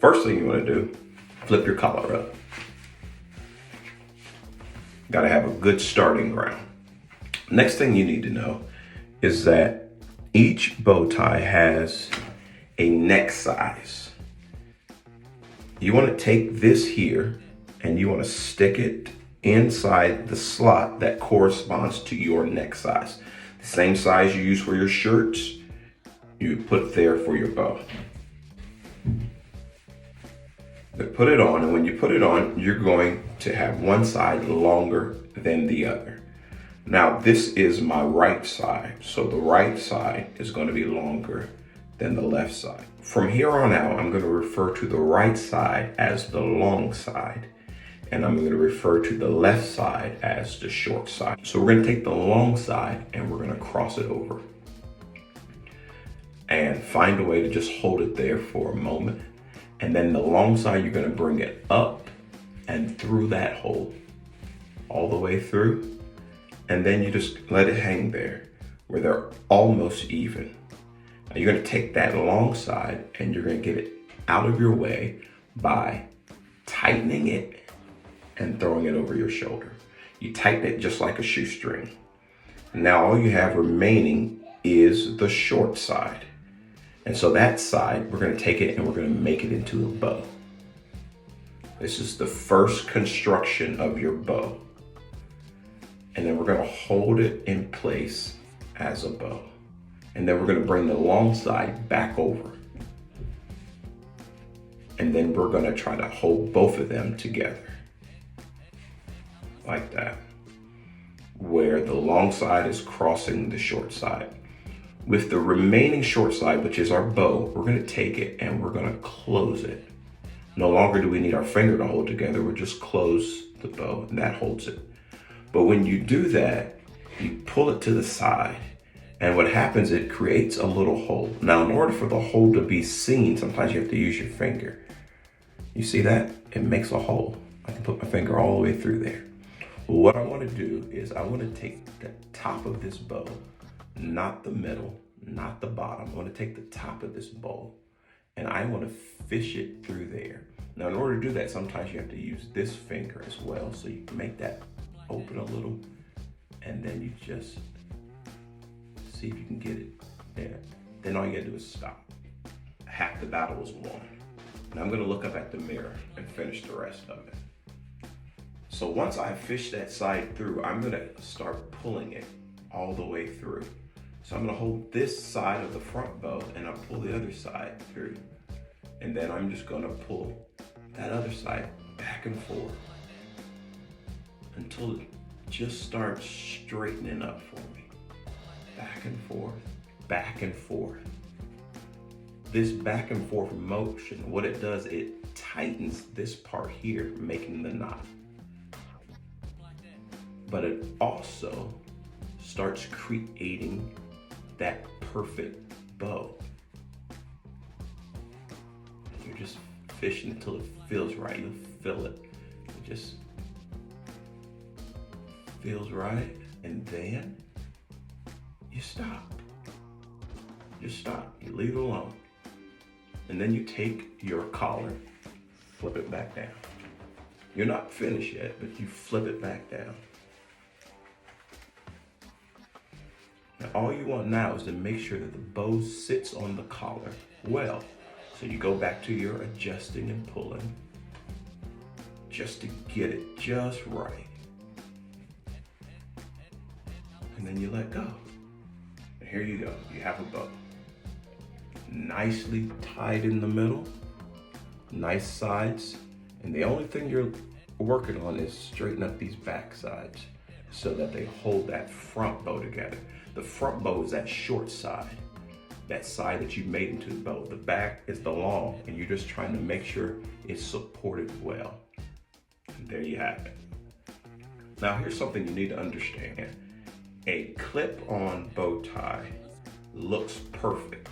First thing you want to do, flip your collar up. Got to have a good starting ground. Next thing you need to know is that each bow tie has a neck size. You want to take this here and you want to stick it inside the slot that corresponds to your neck size. The same size you use for your shirts, you put there for your bow. Put it on, and when you put it on, you're going to have one side longer than the other. Now, this is my right side, so the right side is going to be longer than the left side. From here on out, I'm going to refer to the right side as the long side, and I'm going to refer to the left side as the short side. So we're going to take the long side and we're going to cross it over and find a way to just hold it there for a moment. And then the long side, you're going to bring it up and through that hole, all the way through. And then you just let it hang there where they're almost even. Now you're going to take that long side and you're going to get it out of your way by tightening it and throwing it over your shoulder. You tighten it just like a shoestring. Now all you have remaining is the short side. And so that side, we're going to take it and we're going to make it into a bow. This is the first construction of your bow. And then we're going to hold it in place as a bow. And then we're going to bring the long side back over. And then we're going to try to hold both of them together. Like that. Where the long side is crossing the short side. With the remaining short side, which is our bow, we're going to take it and we're going to close it. No longer do we need our finger to hold together. We'll just close the bow and that holds it. But when you do that, you pull it to the side. And what happens, it creates a little hole. Now, in order for the hole to be seen, sometimes you have to use your finger. You see that? It makes a hole. I can put my finger all the way through there. Well, what I want to do is I want to take the top of this bow, not the middle, not the bottom. I want to take the top of this bow and I want to fish it through there. Now, in order to do that, sometimes you have to use this finger as well. So you can make that open a little and then you just see if you can get it there. Then all you gotta do is stop. Half the battle is won. Now I'm gonna look up at the mirror and finish the rest of it. So once I fish that side through, I'm gonna start pulling it all the way through. So I'm gonna hold this side of the front bow and I'll pull the other side through. And then I'm just gonna pull that other side back and forth until it just starts straightening up for me. Back and forth, back and forth. This back and forth motion, what it does, it tightens this part here, making the knot. But it also starts creating that perfect bow. You're just fishing until it feels right. You'll feel it. It just feels right. And then you stop. You stop. You leave it alone. And then you take your collar, flip it back down. You're not finished yet, but you flip it back down. Now, all you want now is to make sure that the bow sits on the collar well. So you go back to your adjusting and pulling just to get it just right. And then you let go. And here you go. You have a bow. Nicely tied in the middle, nice sides. And the only thing you're working on is straighten up these back sides so that they hold that front bow together. The front bow is that short side, that side that you made into the bow. The back is the long, and you're just trying to make sure it's supported well. And there you have it. Now here's something you need to understand. A clip-on bow tie looks perfect.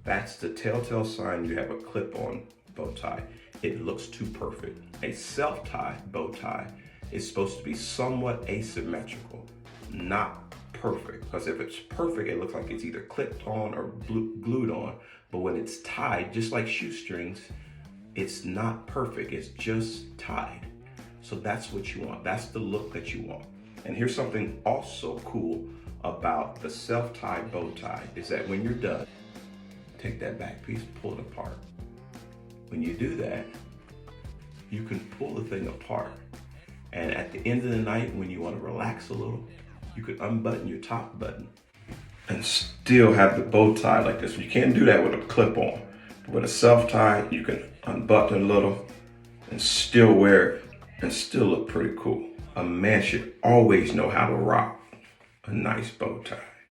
That's the telltale sign you have a clip-on bow tie. It looks too perfect. A self-tie bow tie is supposed to be somewhat asymmetrical, not perfect. Because if it's perfect, it looks like it's either clipped on or glued on. But when it's tied, just like shoestrings, It's not perfect, it's just tied. So that's what you want. That's the look that you want. And here's something also cool about the self-tie bow tie is that when you're done, take that back piece, pull it apart. When you do that, you can pull the thing apart. And at the end of the night, when you want to relax a little, you could unbutton your top button and still have the bow tie like this. You can't do that with a clip on. But with a self-tie, you can unbutton a little and still wear it and still look pretty cool. A man should always know how to rock a nice bow tie.